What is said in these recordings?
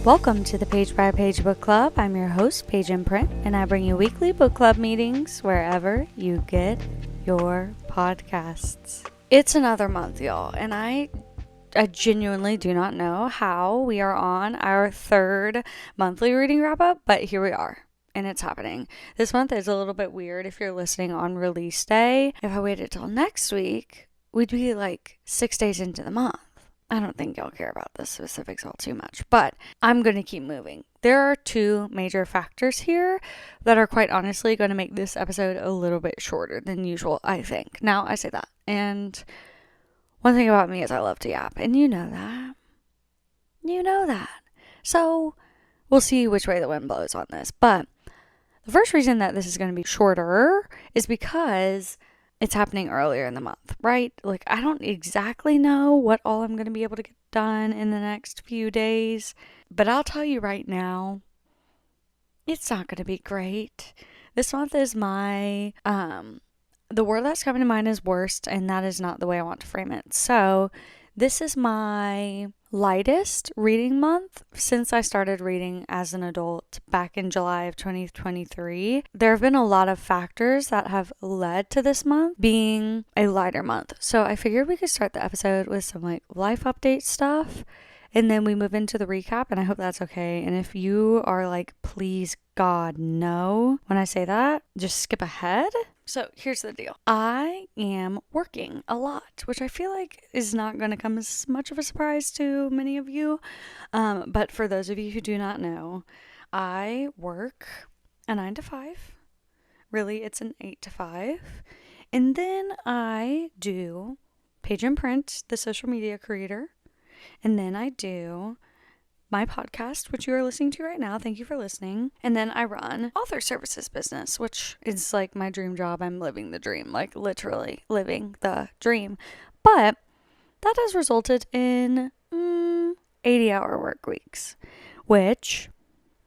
Welcome to the Page by Page Book Club. I'm your host, Paige Imprint, and I bring you weekly book club meetings wherever you get your podcasts. It's another month, y'all, and I genuinely do not know how we are on our third monthly reading wrap-up, but here we are. And it's happening. This month is a little bit weird if you're listening on release day. If I waited till next week, we'd be like 6 days into the month. I don't think y'all care about the specifics all too much, but I'm going to keep moving. There are two major factors here that are quite honestly going to make this episode a little bit shorter than usual, I think. Now, I say that. And one thing about me is I love to yap, and you know that. You know that. So we'll see which way the wind blows on this. But the first reason that this is going to be shorter is because it's happening earlier in the month, right? Like, I don't exactly know what all I'm going to be able to get done in the next few days, but I'll tell you right now, it's not going to be great. This month is my, the word that's coming to mind is worst, and that is not the way I want to frame it. So this is my lightest reading month since I started reading as an adult back in July of 2023. There have been a lot of factors that have led to this month being a lighter month. So I figured we could start the episode with some like life update stuff, and then we move into the recap, and I hope that's okay. And if you are like, please God, no, when I say that, just skip ahead. So here's the deal. I am working a lot, which I feel like is not going to come as much of a surprise to many of you. But for those of you who do not know, I work a 9 to 5. Really, it's an 8 to 5. And then I do Page Imprint, the social media creator. And then I do my podcast, which you are listening to right now. Thank you for listening. And then I run author services business, which is like my dream job. I'm living the dream, like literally living the dream. But that has resulted in 80-hour work weeks, which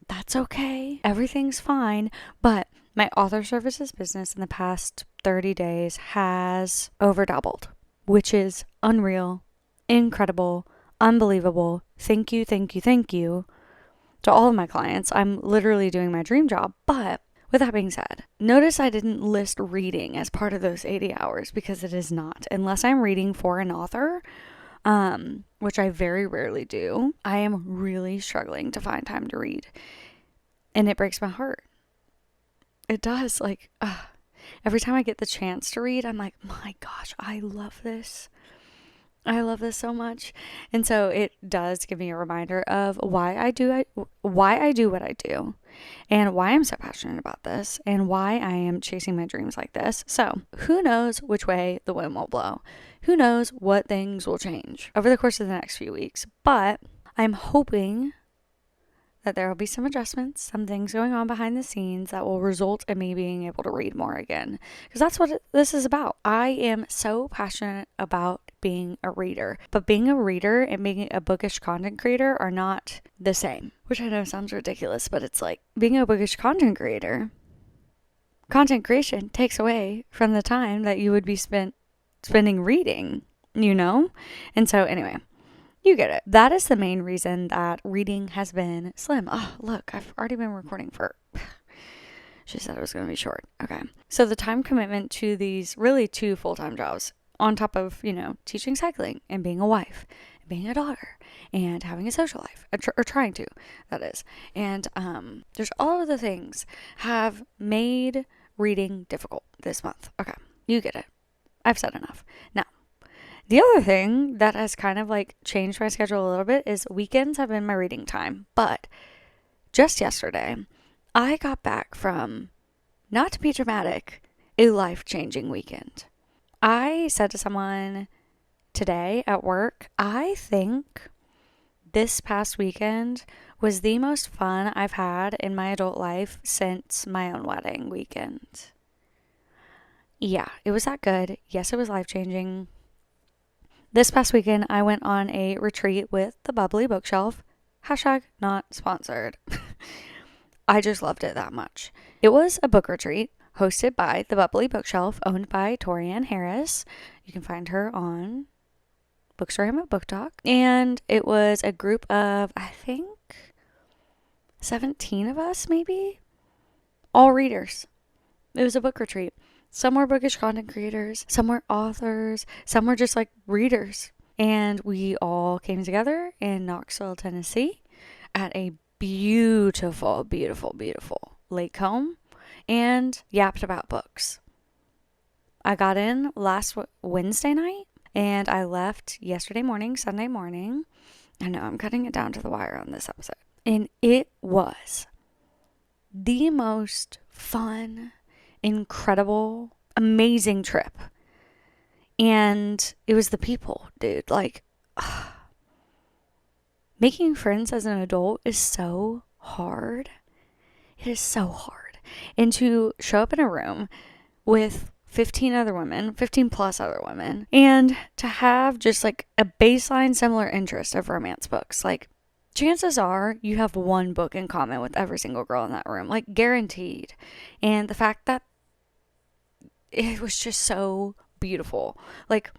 that's okay. Everything's fine. But my author services business in the past 30 days has over doubled, which is unreal, incredible, unbelievable. Thank you to all of my clients. I'm literally doing my dream job. But with that being said, notice I didn't list reading as part of those 80 hours because it is not. Unless I'm reading for an author, which I very rarely do, I am really struggling to find time to read. And it breaks my heart. It does. Like, every time I get the chance to read, I'm like, my gosh, I love this. I love this so much. And so it does give me a reminder of why I do what I do and why I'm so passionate about this and why I am chasing my dreams like this. So who knows which way the wind will blow? Who knows what things will change over the course of the next few weeks? But I'm hoping that there will be some adjustments, some things going on behind the scenes that will result in me being able to read more again. Because that's what this is about. I am so passionate about being a reader. But being a reader and being a bookish content creator are not the same. Which I know sounds ridiculous, but it's like being a bookish content creator. Content creation takes away from the time that you would be spending reading, you know? And so anyway, you get it. That is the main reason that reading has been slim. Oh, look, I've already been recording for... She said it was going to be short. Okay. So the time commitment to these really two full-time jobs on top of, teaching cycling and being a wife, and being a daughter, and having a social life, or trying to, that is. And there's all of the things have made reading difficult this month. Okay. You get it. I've said enough. Now, the other thing that has kind of like changed my schedule a little bit is weekends have been my reading time. But just yesterday, I got back from, not to be dramatic, a life-changing weekend. I said to someone today at work, I think this past weekend was the most fun I've had in my adult life since my own wedding weekend. Yeah, it was that good. Yes, it was life-changing. This past weekend, I went on a retreat with the Bubbly Bookshelf. # not sponsored. I just loved it that much. It was a book retreat hosted by the Bubbly Bookshelf, owned by Torianne Harris. You can find her on Bookstagram at Book Talk. And it was a group of, I think, 17 of us, maybe, all readers. It was a book retreat. Some were bookish content creators, some were authors, some were just like readers. And we all came together in Knoxville, Tennessee at a beautiful, beautiful, beautiful lake home and yapped about books. I got in last Wednesday night and I left yesterday morning, Sunday morning. I know I'm cutting it down to the wire on this episode. And it was the most fun, incredible, amazing trip. And it was the people, dude. Like, making friends as an adult is so hard. It is so hard. And to show up in a room with 15 other women, 15 plus other women, and to have just like a baseline similar interest of romance books. Like, chances are you have one book in common with every single girl in that room, like guaranteed. And the fact that it was just so beautiful. Like,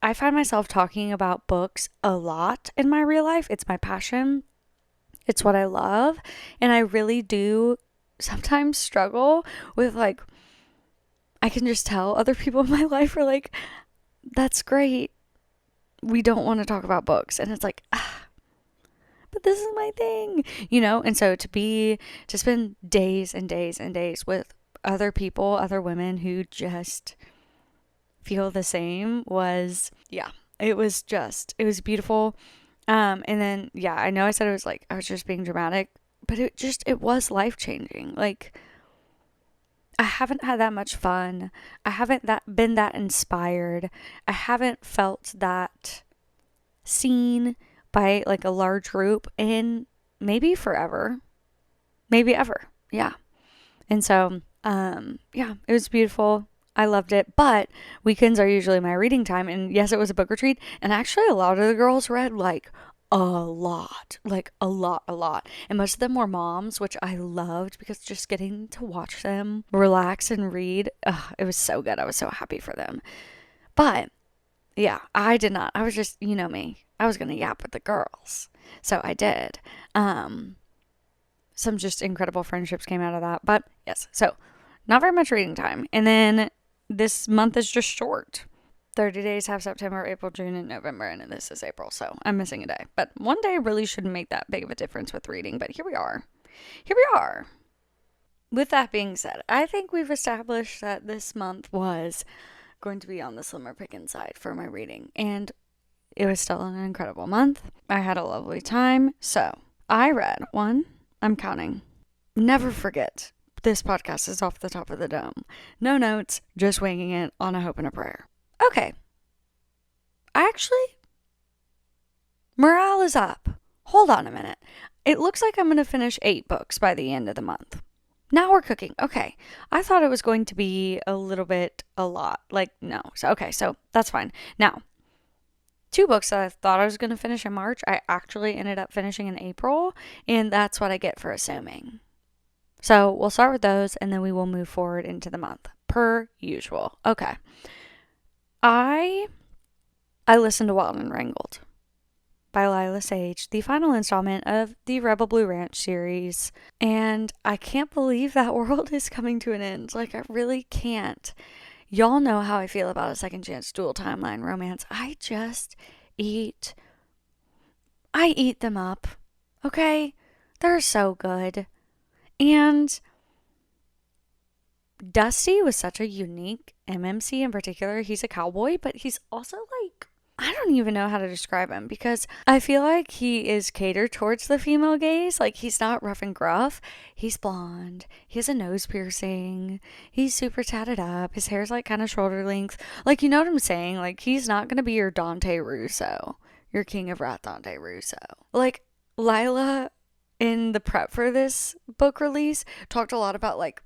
I find myself talking about books a lot in my real life. It's my passion. It's what I love. And I really do sometimes struggle with, like, I can just tell other people in my life are like, that's great. We don't want to talk about books. And it's like, but this is my thing, you know? And so to spend days and days and days with other people, other women who just feel the same was, it was beautiful. And then, I know I said it was like, I was just being dramatic, but it was life changing. Like, I haven't had that much fun. I haven't been that inspired. I haven't felt that seen by like a large group in maybe forever, maybe ever. Yeah. And so, it was beautiful. I loved it, but weekends are usually my reading time. And yes, it was a book retreat. And actually a lot of the girls read like a lot. And most of them were moms, which I loved because just getting to watch them relax and read, it was so good. I was so happy for them. But yeah, I did not. I was just, you know me, I was going to yap with the girls. So I did. Some just incredible friendships came out of that. But yes, so not very much reading time. And then this month is just short. 30 days have September, April, June, and November, and this is April, so I'm missing a day. But one day really shouldn't make that big of a difference with reading, but here we are. With that being said, I think we've established that this month was going to be on the slimmer picking side for my reading, and it was still an incredible month. I had a lovely time, so I read I'm counting. Never forget, this podcast is off the top of the dome. No notes, just winging it on a hope and a prayer. Okay. Morale is up. Hold on a minute. It looks like I'm going to finish 8 books by the end of the month. Now we're cooking. Okay. I thought it was going to be a lot. Like, no. So that's fine. Now, 2 books that I thought I was going to finish in March, I actually ended up finishing in April, and that's what I get for assuming. So we'll start with those, and then we will move forward into the month, per usual. Okay. I listened to Wild and Wrangled by Lila Sage, the final installment of the Rebel Blue Ranch series, and I can't believe that world is coming to an end. Like, I really can't. Y'all know how I feel about a second chance dual timeline romance. I eat them up. Okay? They're so good. And Dusty was such a unique MMC in particular. He's a cowboy, but he's also like, I don't even know how to describe him because I feel like he is catered towards the female gaze. Like, he's not rough and gruff. He's blonde. He has a nose piercing. He's super tatted up. His hair's like kind of shoulder length. Like, you know what I'm saying? Like, he's not going to be your Dante Russo, your King of Wrath Dante Russo. Like, Lila in the prep for this book release talked a lot about like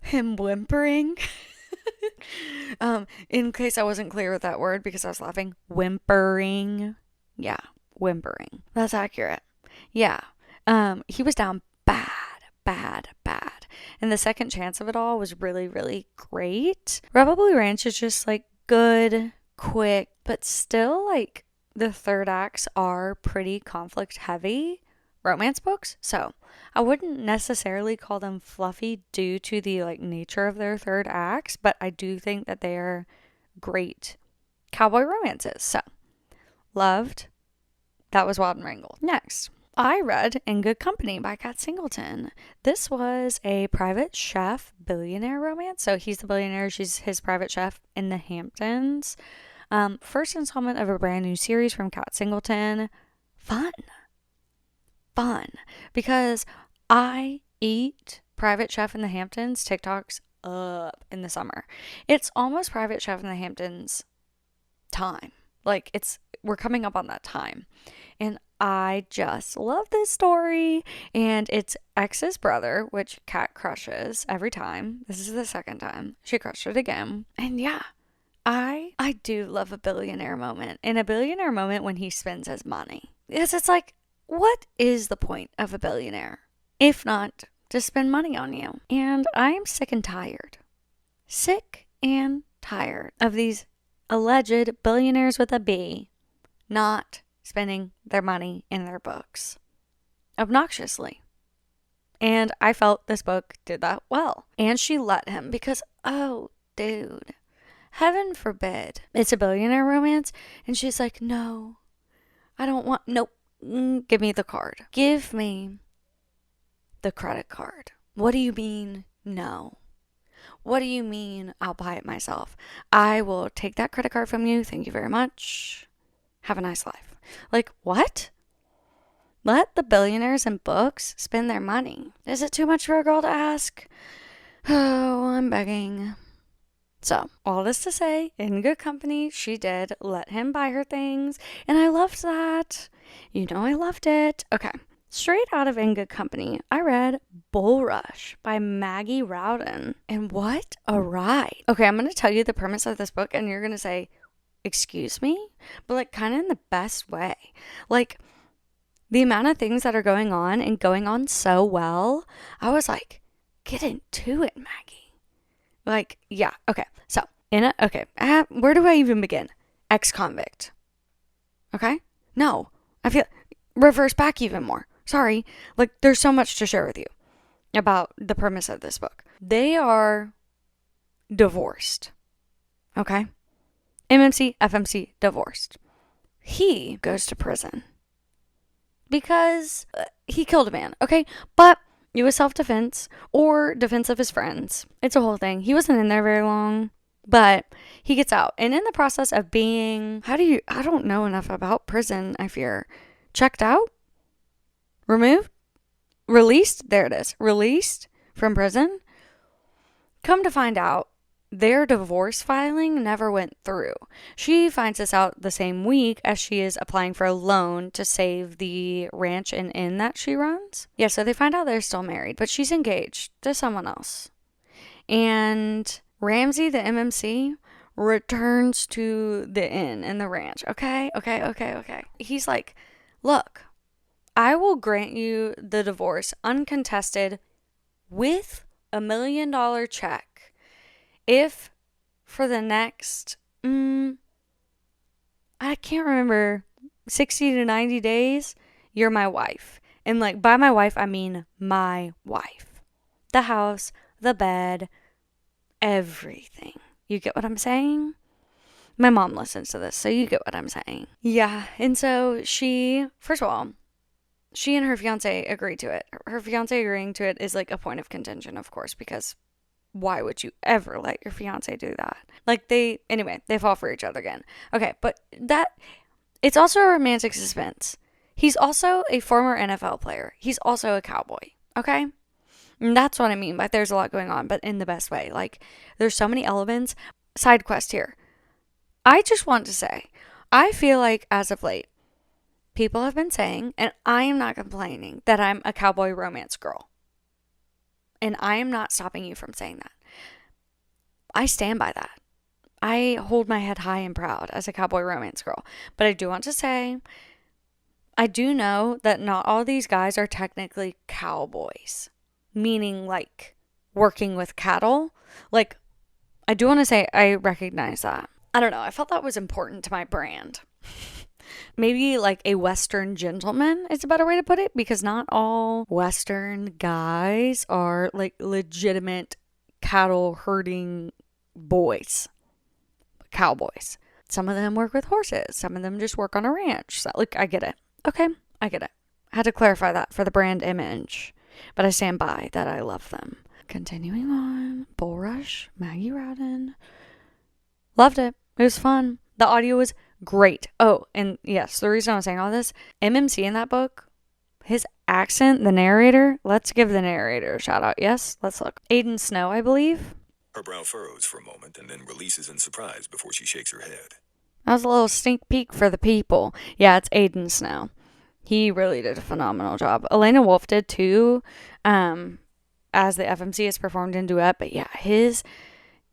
him whimpering. In case I wasn't clear with that word because I was laughing. Whimpering. Yeah, whimpering. That's accurate. Yeah. He was down bad. And the second chance of it all was really, really great. Rebel Blue Ranch is just like good, quick, but still like the third acts are pretty conflict heavy. romance books. So I wouldn't necessarily call them fluffy due to the like nature of their third acts, but I do think that they are great cowboy romances. So loved. That was Wild and Wrangled. Next, I read In Good Company by Kat Singleton. This was a private chef billionaire romance. So he's the billionaire, she's his private chef in the Hamptons. First installment of a brand new series from Kat Singleton. Fun. Because I eat Private Chef in the Hamptons TikToks up in the summer. It's almost Private Chef in the Hamptons time. Like we're coming up on that time. And I just love this story. And it's ex's brother, which Kat crushes every time. This is the second time. She crushed it again. And yeah, I do love a billionaire moment. And a billionaire moment when he spends his money. Because it's like, what is the point of a billionaire? If not to spend money on you. And I am sick and tired. Sick and tired of these alleged billionaires with a B not spending their money in their books obnoxiously. And I felt this book did that well. And she let him because, oh, dude, heaven forbid it's a billionaire romance. And she's like, no, I don't want, nope, give me the card. Give me the credit card. What do you mean, no? What do you mean I'll buy it myself? I will take that credit card from you. Thank you very much. Have a nice life. Like, what? Let the billionaires in books spend their money. Is it too much for a girl to ask? Oh, I'm begging. So, all this to say, In Good Company, she did let him buy her things, and I loved that. You know I loved it. Okay, straight out of In Good Company, I read Bull Rush by Maggie Rowden. And what a ride. Okay, I'm going to tell you the premise of this book, and you're going to say, excuse me? But like kind of in the best way. Like the amount of things that are going on and going on so well, I was like, get into it, Maggie. Like, yeah, okay. So, where do I even begin? Ex-convict. Okay? No, I feel, reverse back even more. Sorry. Like, there's so much to share with you about the premise of this book. They are divorced. Okay? MMC, FMC, divorced. He goes to prison because he killed a man, okay? But it was self-defense or defense of his friends. It's a whole thing. He wasn't in there very long, but he gets out. And in the process of being, I don't know enough about prison, I fear. Checked out? Removed? Released? There it is. Released from prison? Come to find out, their divorce filing never went through. She finds this out the same week as she is applying for a loan to save the ranch and inn that she runs. Yeah, so they find out they're still married, but she's engaged to someone else. And Ramsey, the MMC, returns to the inn and the ranch. Okay. He's like, look, I will grant you the divorce uncontested with $1 million check if for the next, I can't remember, 60 to 90 days, you're my wife. And like by my wife, I mean my wife. The house, the bed, everything. You get what I'm saying? My mom listens to this, so you get what I'm saying. Yeah, and so first of all, she and her fiance agreed to it. Her fiance agreeing to it is like a point of contention, of course, because why would you ever let your fiance do that? Like they fall for each other again. Okay, but it's also a romantic suspense. He's also a former NFL player. He's also a cowboy. Okay? And that's what I mean by there's a lot going on, but in the best way. Like there's so many elements. Side quest here. I just want to say, I feel like as of late, people have been saying, and I am not complaining, that I'm a cowboy romance girl. And I am not stopping you from saying that. I stand by that. I hold my head high and proud as a cowboy romance girl. But I do want to say, I do know that not all these guys are technically cowboys. Meaning like working with cattle. Like, I do want to say I recognize that. I don't know. I felt that was important to my brand. Maybe like a Western gentleman is a better way to put it, because not all Western guys are like legitimate cattle herding boys, cowboys. Some of them work with horses. Some of them just work on a ranch. So, like, I get it. Okay, I get it. I had to clarify that for the brand image, but I stand by that I love them. Continuing on, Bulrush, Maggie Rowden. Loved it. It was fun. The audio was great. Oh, and yes, the reason I was saying all this, MMC in that book, his accent, the narrator, let's give the narrator a shout out. Yes, let's look. Aiden Snow, I believe. Her brow furrows for a moment and then releases in surprise before she shakes her head. That was a little sneak peek for the people. Yeah, it's Aiden Snow. He really did a phenomenal job. Elena Wolf did too, as the FMC has performed in duet. But yeah, his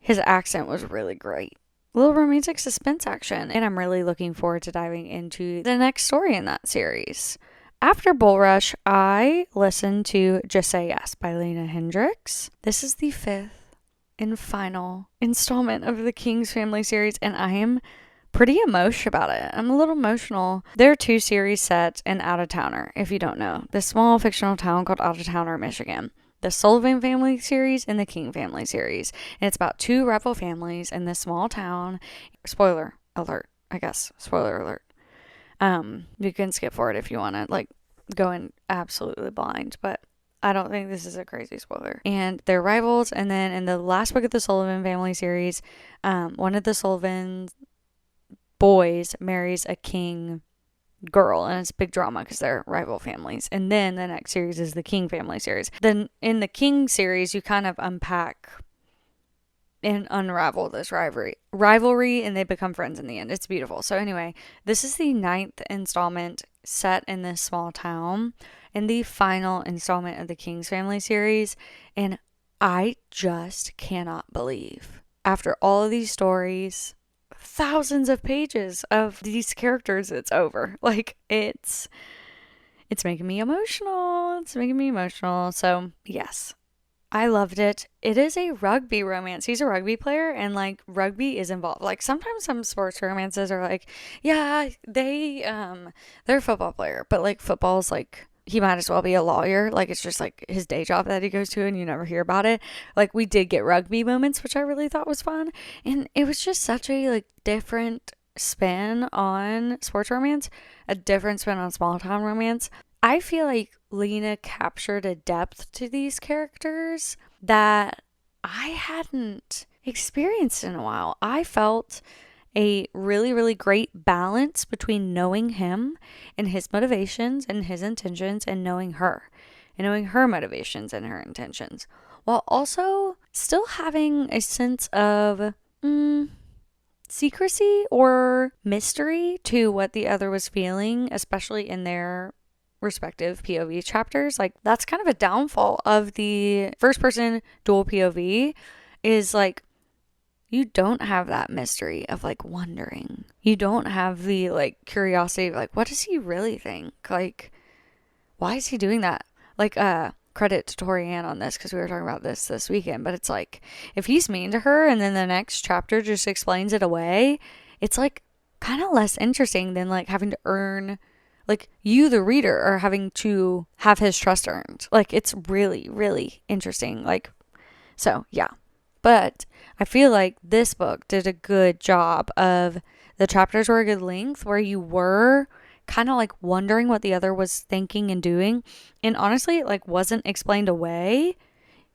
accent was really great. A little romantic suspense action. And I'm really looking forward to diving into the next story in that series. After Bulrush, I listened to Just Say Yes by Lena Hendricks. This is the 5th and final installment of the King's Family series, and I am pretty emotional about it. I'm a little emotional. There are 2 series set in Out of Towner, if you don't know. The small fictional town called Out of Towner, Michigan. The Sullivan Family series and the King Family series. And it's about 2 rival families in this small town. Spoiler alert, I guess. Spoiler alert. You can skip forward if you want to, like, go in absolutely blind, but I don't think this is a crazy spoiler. And they're rivals, and then in the last book of the Sullivan Family series, one of the Sullivan boys marries a king girl, and it's big drama because they're rival families. And then the next series is the King Family series. Then in the King series, you kind of unpack and unravel this rivalry, and they become friends in the end. It's beautiful. So anyway, this is the 9th installment set in this small town, and the final installment of the King's Family series. And I just cannot believe, after all of these stories, thousands of pages of these characters, it's over. Like, it's making me emotional. It's making me emotional. So yes, I loved it. It is a rugby romance. He's a rugby player, and like rugby is involved. Like sometimes some sports romances are like, yeah, they're a football player, but like football's like, he might as well be a lawyer. Like it's just like his day job that he goes to and you never hear about it. Like we did get rugby moments, which I really thought was fun. And it was just such a like different spin on sports romance, a different spin on small town romance. I feel like Lena captured a depth to these characters that I hadn't experienced in a while. I felt a really, really great balance between knowing him and his motivations and his intentions, and knowing her motivations and her intentions, while also still having a sense of secrecy or mystery to what the other was feeling, especially in their respective POV chapters. Like that's kind of a downfall of the first person dual POV, is like you don't have that mystery of like wondering. You don't have the like curiosity of like, what does he really think? Like, why is he doing that? Like, credit to Tori Ann on this because we were talking about this weekend, but it's like if he's mean to her and then the next chapter just explains it away, it's like kind of less interesting than like having to earn, like you, the reader, are having to have his trust earned. Like it's really, really interesting. Like, so yeah. But I feel like this book did a good job of, the chapters were a good length where you were kind of like wondering what the other was thinking and doing. And honestly, it like wasn't explained away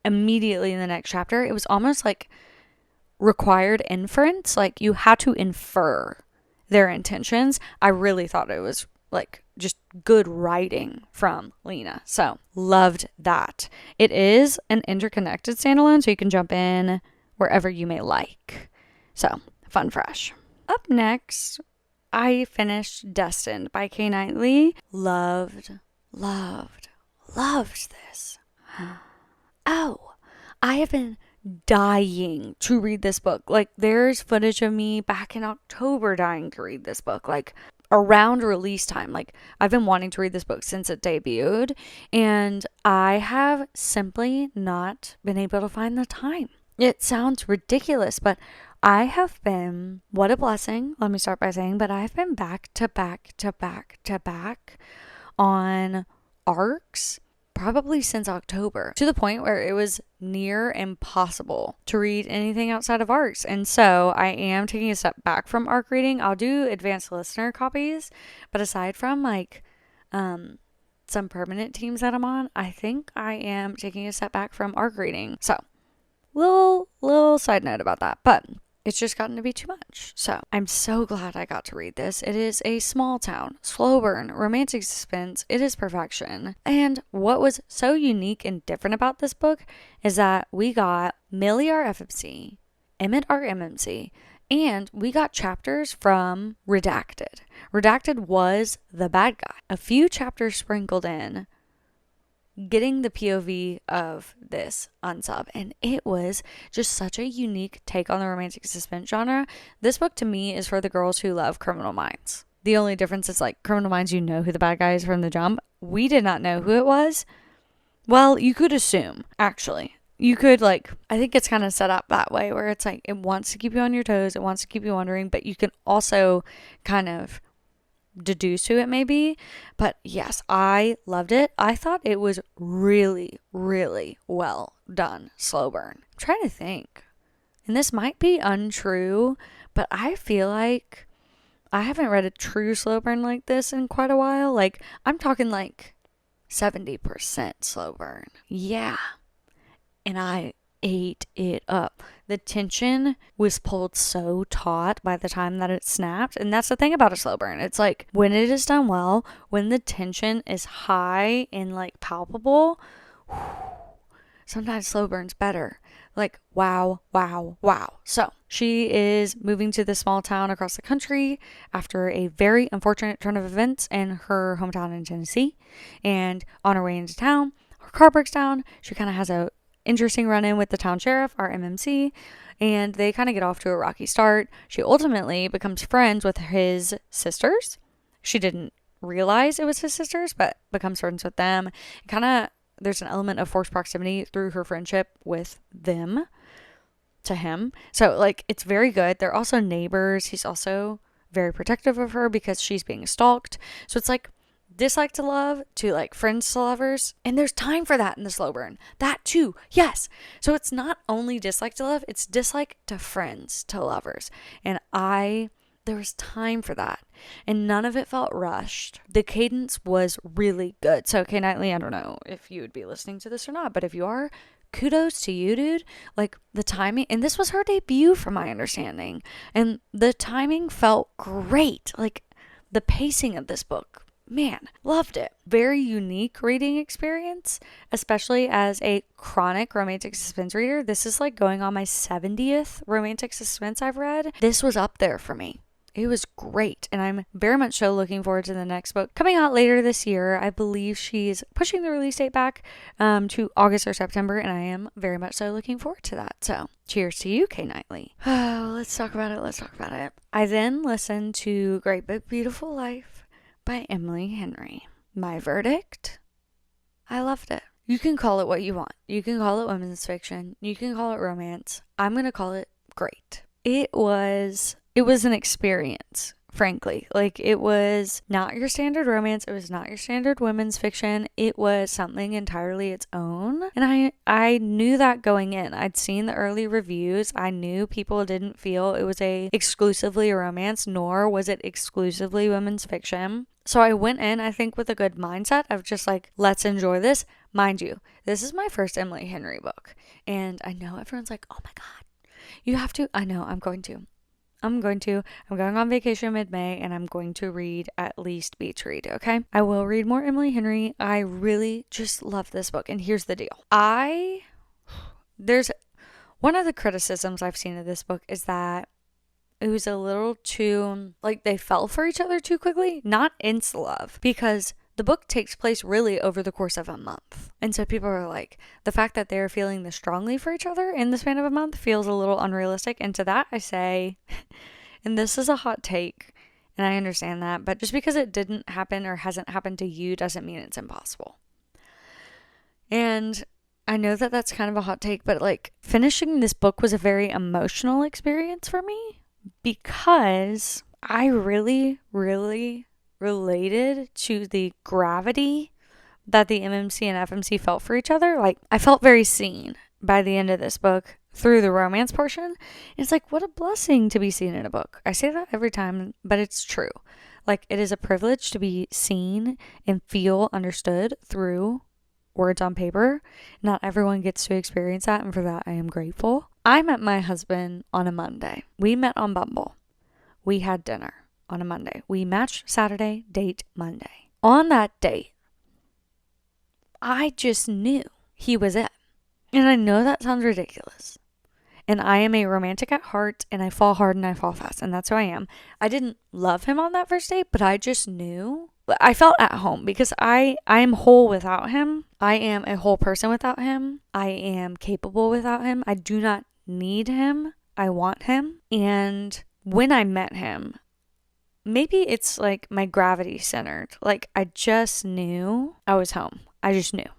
immediately in the next chapter. It was almost like required inference. Like you had to infer their intentions. I really thought it was like just good writing from Lena. So loved that. It is an interconnected standalone, so you can jump in wherever you may like. So fun, fresh. Up next, I finished Destined by Kay Knightley. Loved this. Oh, I have been dying to read this book. Like there's footage of me back in October dying to read this book. Like around release time. Like I've been wanting to read this book since it debuted, and I have simply not been able to find the time. It sounds ridiculous, but I have been, what a blessing, let me start by saying, but I've been back to back to back to back on ARCs probably since October, to the point where it was near impossible to read anything outside of ARCs. And so I am taking a step back from ARC reading. I'll do advanced listener copies, but aside from like some permanent teams that I'm on, I think I am taking a step back from ARC reading. So little side note about that, but it's just gotten to be too much. So I'm so glad I got to read this. It is a small town, slow burn, romantic suspense. It is perfection. And what was so unique and different about this book is that we got Millie, our FMC, Emmett, our MMC, and we got chapters from Redacted. Redacted was the bad guy. A few chapters sprinkled in, getting the POV of this unsub, and it was just such a unique take on the romantic suspense genre. This book to me is for the girls who love Criminal Minds. The only difference is like Criminal Minds, you know who the bad guy is from the jump. We did not know who it was. Well, you could assume, actually. You could I think it's kind of set up that way where it's like it wants to keep you on your toes, it wants to keep you wondering, but you can also kind of deduce who it may be. But yes, I loved it. I thought it was really, really well done slow burn. I'm trying to think, and this might be untrue, but I feel like I haven't read a true slow burn like this in quite a while. Like I'm talking like 70% slow burn. Yeah. And I ate it up. The tension was pulled so taut by the time that it snapped. And that's the thing about a slow burn. It's like when it is done well, when the tension is high and like palpable, sometimes slow burn's better. Like, wow, wow, wow. So she is moving to this small town across the country after a very unfortunate turn of events in her hometown in Tennessee. And on her way into town, her car breaks down. She kind of has a interesting run-in with the town sheriff, our MMC, and they kind of get off to a rocky start. She ultimately becomes friends with his sisters. She didn't realize it was his sisters, but becomes friends with them. There's an element of forced proximity through her friendship with them to him. So like it's very good. They're also neighbors. He's also very protective of her because she's being stalked. So it's like dislike to love to like friends to lovers, and there's time for that in the slow burn. That too, yes. So it's not only dislike to love, it's dislike to friends to lovers, and there was time for that, and none of it felt rushed. The cadence was really good. So Kay Knightley, I don't know if you would be listening to this or not, but if you are, kudos to you, dude. Like the timing, and this was her debut from my understanding, and the timing felt great. Like the pacing of this book, man, loved it. Very unique reading experience, especially as a chronic romantic suspense reader. This is like going on my 70th romantic suspense I've read. This was up there for me. It was great, and I'm very much so looking forward to the next book coming out later this year. I believe she's pushing the release date back to August or September, and I am very much so looking forward to that. So cheers to you, Kay Knightley. Let's talk about it. I then listened to Great Big Beautiful Life by Emily Henry. My verdict? I loved it. You can call it what you want. You can call it women's fiction. You can call it romance. I'm going to call it great. It was an experience, frankly. Like, it was not your standard romance. It was not your standard women's fiction. It was something entirely its own. And I knew that going in. I'd seen the early reviews. I knew people didn't feel it was exclusively a romance, nor was it exclusively women's fiction. So I went in, I think, with a good mindset of just like, let's enjoy this. Mind you, this is my first Emily Henry book. And I know everyone's like, oh my God, you have to. I know, I'm going to. I'm going on vacation mid-May, and I'm going to read at least beach read, okay? I will read more Emily Henry. I really just love this book, and here's the deal. There's one of the criticisms I've seen of this book is that it was a little too, like, they fell for each other too quickly. Not insta-love, because the book takes place really over the course of a month. And so people are like, the fact that they're feeling this strongly for each other in the span of a month feels a little unrealistic. And to that I say, and this is a hot take, and I understand that, but just because it didn't happen or hasn't happened to you doesn't mean it's impossible. And I know that that's kind of a hot take, but like finishing this book was a very emotional experience for me because I really, really related to the gravity that the MMC and FMC felt for each other. Like, I felt very seen by the end of this book through the romance portion. It's like, what a blessing to be seen in a book. I say that every time, but it's true. Like, it is a privilege to be seen and feel understood through words on paper. Not everyone gets to experience that, and for that, I am grateful. I met my husband on a Monday. We met on Bumble. We had dinner on a Monday. We matched Saturday, date Monday. On that date, I just knew he was it. And I know that sounds ridiculous. And I am a romantic at heart, and I fall hard and I fall fast, and that's who I am. I didn't love him on that first date, but I just knew. I felt at home because I am whole without him. I am a whole person without him. I am capable without him. I do not need him. I want him. And when I met him, maybe it's like my gravity centered. Like, I just knew I was home. I just knew.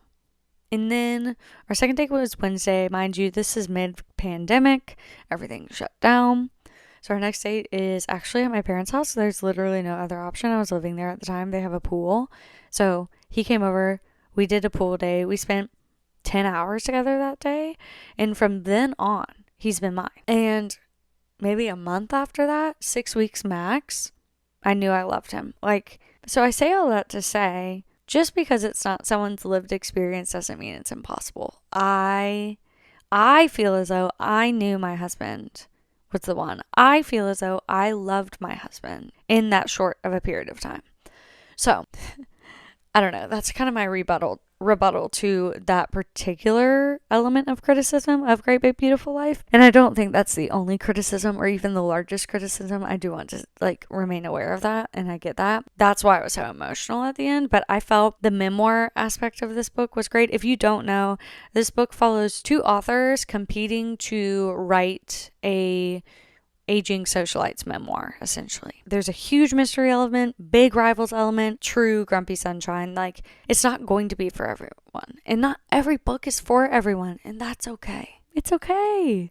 And then our second date was Wednesday. Mind you, this is mid-pandemic. Everything shut down. So our next date is actually at my parents' house. There's literally no other option. I was living there at the time. They have a pool. So he came over. We did a pool day. We spent 10 hours together that day. And from then on, he's been mine. And maybe a month after that, 6 weeks max, I knew I loved him. Like, so I say all that to say, just because it's not someone's lived experience doesn't mean it's impossible. I feel as though I knew my husband was the one. I feel as though I loved my husband in that short of a period of time. So, I don't know. That's kind of my rebuttal to that particular element of criticism of Great Big Beautiful Life. And I don't think that's the only criticism or even the largest criticism. I do want to like remain aware of that, and I get that. That's why I was so emotional at the end, but I felt the memoir aspect of this book was great. If you don't know, this book follows two authors competing to write a aging socialite's memoir, essentially. There's a huge mystery element, big rivals element, true grumpy sunshine. Like, it's not going to be for everyone. And not every book is for everyone. And that's okay. It's okay.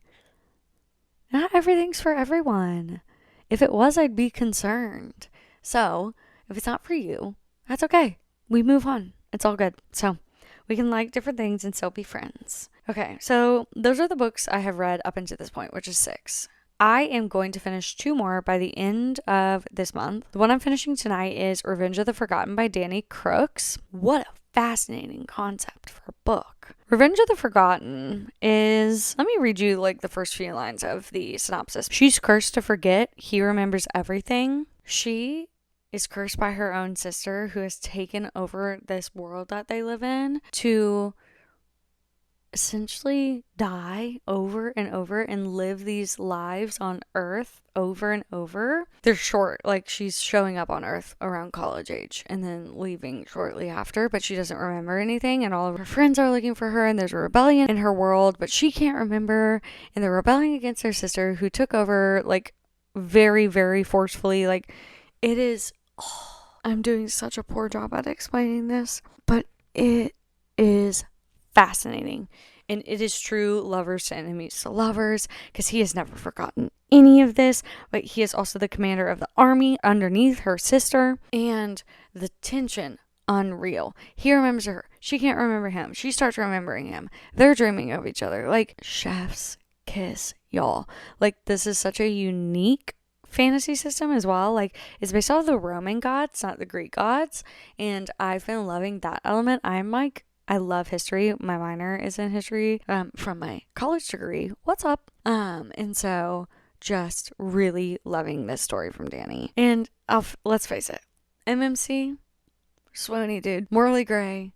Not everything's for everyone. If it was, I'd be concerned. So, if it's not for you, that's okay. We move on. It's all good. So, we can like different things and still be friends. Okay, so those are the books I have read up until this point, which is 6. I am going to finish 2 more by the end of this month. The one I'm finishing tonight is Revenge of the Forgotten by Danny Crooks. What a fascinating concept for a book. Revenge of the Forgotten is, let me read you like the first few lines of the synopsis. She's cursed to forget. He remembers everything. She is cursed by her own sister who has taken over this world that they live in to essentially die over and over and live these lives on Earth over and over. They're short, like she's showing up on Earth around college age and then leaving shortly after, but she doesn't remember anything, and all of her friends are looking for her, and there's a rebellion in her world, but she can't remember, and they're rebelling against her sister who took over like very, very forcefully. Like, it is, I'm doing such a poor job at explaining this, but it is fascinating. And it is true lovers to enemies to lovers, because he has never forgotten any of this, but he is also the commander of the army underneath her sister, and the tension, unreal. He remembers her, she can't remember him, she starts remembering him, they're dreaming of each other. Like, chef's kiss, y'all. Like, this is such a unique fantasy system as well. Like, it's based off the Roman gods, not the Greek gods, and I've been loving that element. I love history. My minor is in history from my college degree. What's up? And so just really loving this story from Danny. And let's face it, MMC, swoony dude. Morley Gray,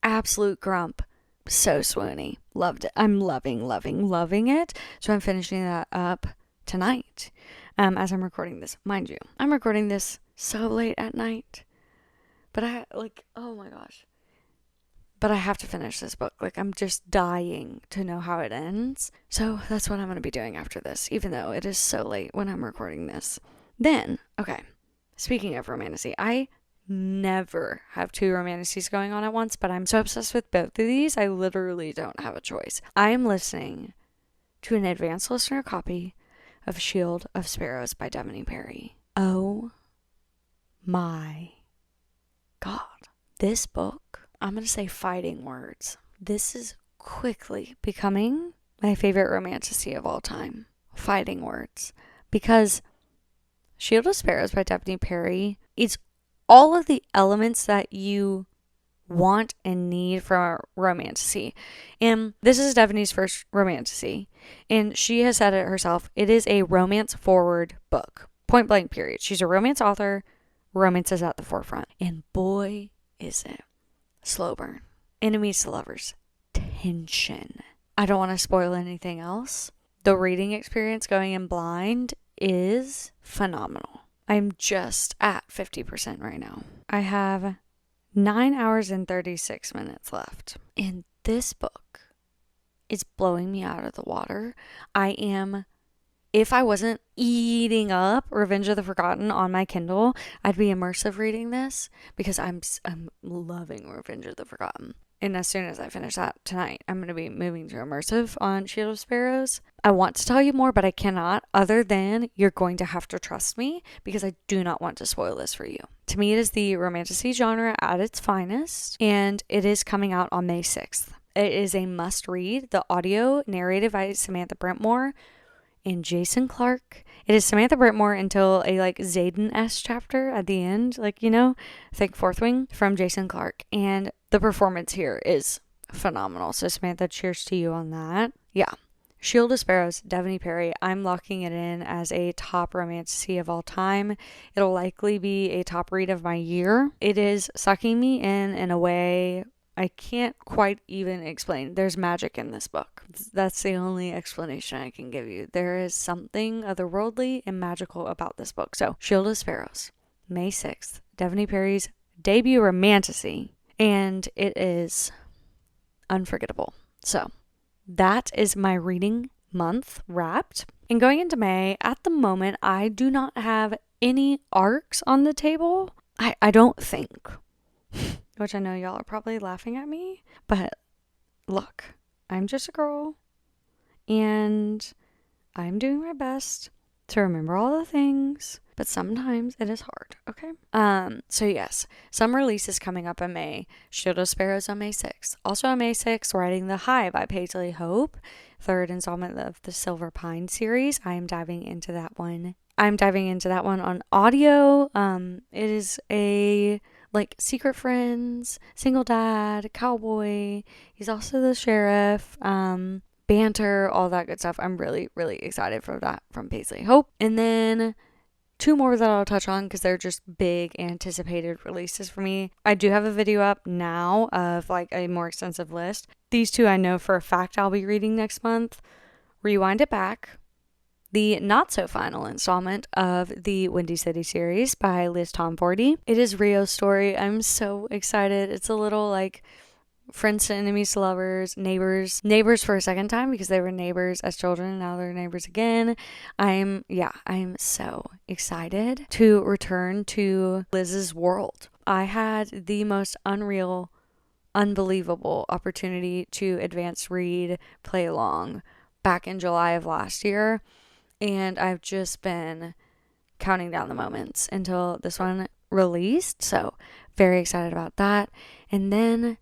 absolute grump. So swoony. Loved it. I'm loving it. So I'm finishing that up tonight as I'm recording this. Mind you, I'm recording this so late at night. But oh my gosh. But I have to finish this book. Like, I'm just dying to know how it ends. So that's what I'm going to be doing after this, even though it is so late when I'm recording this. Then, okay, speaking of romantasy, I never have two romantices going on at once, but I'm so obsessed with both of these, I literally don't have a choice. I am listening to an advanced listener copy of Shield of Sparrows by Devony Perry. Oh my God. This book, I'm going to say fighting words. This is quickly becoming my favorite romantasy of all time. Fighting words. Because Shield of Sparrows by Devony Perry is all of the elements that you want and need from a romantasy. And this is Devony's first romantasy. And she has said it herself. It is a romance forward book. Point blank period. She's a romance author. Romance is at the forefront. And boy, is it. Slow burn. Enemies to lovers. Tension. I don't want to spoil anything else. The reading experience going in blind is phenomenal. I'm just at 50% right now. I have 9 hours and 36 minutes left. And this book is blowing me out of the water. If I wasn't eating up Revenge of the Forgotten on my Kindle, I'd be immersive reading this because I'm loving Revenge of the Forgotten. And as soon as I finish that tonight, I'm going to be moving to immersive on Shield of Sparrows. I want to tell you more, but I cannot, other than you're going to have to trust me because I do not want to spoil this for you. To me, it is the romantasy genre at its finest, and it is coming out on May 6th. It is a must read. The audio narrated by Samantha Brentmore and Jason Clark. It is Samantha Brentmore until a Xaden-esque chapter at the end, think Fourth Wing from Jason Clark. And the performance here is phenomenal. So Samantha, cheers to you on that. Yeah. Shield of Sparrows, Devony Perry. I'm locking it in as a top romantasy of all time. It'll likely be a top read of my year. It is sucking me in a way I can't quite even explain. There's magic in this book. That's the only explanation I can give you. There is something otherworldly and magical about this book. So, Shield of Sparrows, May 6th, Devony Perry's debut romantasy, and it is unforgettable. So, that is my reading month wrapped. And going into May, at the moment, I do not have any arcs on the table. I don't think. Which I know y'all are probably laughing at me. But look, I'm just a girl. And I'm doing my best to remember all the things. But sometimes it is hard, okay? So yes, some releases coming up in May. Shield of Sparrows on May 6th. Also on May 6th, Riding the High by Paisley Hope. Third installment of the Silver Pine series. I am diving into that one. On audio. It is a secret friends, single dad, cowboy. He's also the sheriff. Banter, all that good stuff. I'm really, really excited for that from Paisley Hope. And then 2 more that I'll touch on because they're just big anticipated releases for me. I do have a video up now of a more extensive list. These 2 I know for a fact I'll be reading next month. Rewind It Back, the not so final installment of the Windy City series by Liz Tomforty. It is Rio's story. I'm so excited. It's a little friends to enemies to lovers, neighbors for a second time because they were neighbors as children. Now they're neighbors again. I'm so excited to return to Liz's world. I had the most unbelievable opportunity to advance read, play along back in July of last year. And I've just been counting down the moments until this one released. So very excited about that. And then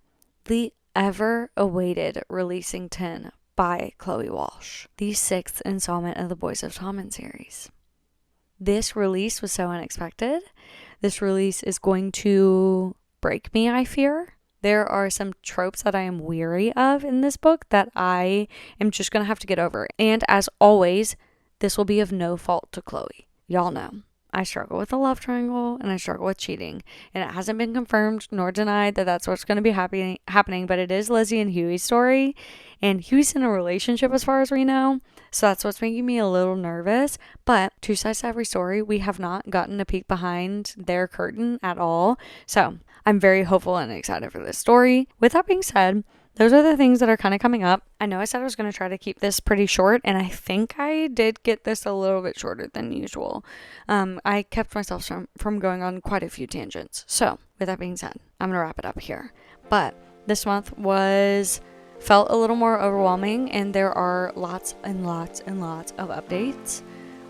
the ever-awaited Releasing 10 by Chloe Walsh, the 6th installment of the Boys of Tommen series. This release was so unexpected. This release is going to break me, I fear. There are some tropes that I am weary of in this book that I am just going to have to get over. And as always, this will be of no fault to Chloe. Y'all know I struggle with a love triangle and I struggle with cheating. And it hasn't been confirmed nor denied that that's what's going to be happening. But it is Lizzie and Huey's story. And Huey's in a relationship as far as we know. So that's what's making me a little nervous. But 2 sides to every story. We have not gotten a peek behind their curtain at all. So I'm very hopeful and excited for this story. With that being said, those are the things that are kind of coming up. I know I said I was going to try to keep this pretty short, and I think I did get this a little bit shorter than usual. I kept myself from going on quite a few tangents. So with that being said, I'm going to wrap it up here. But this month felt a little more overwhelming, and there are lots and lots and lots of updates,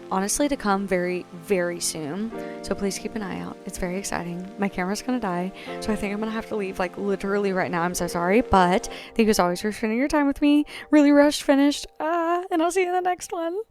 honestly, to come very, very soon. So please keep an eye out. It's very exciting. My camera's gonna die, so I think I'm gonna have to leave like literally right now. I'm so sorry, but thank you as always for spending your time with me. Really rushed, finished, and I'll see you in the next one.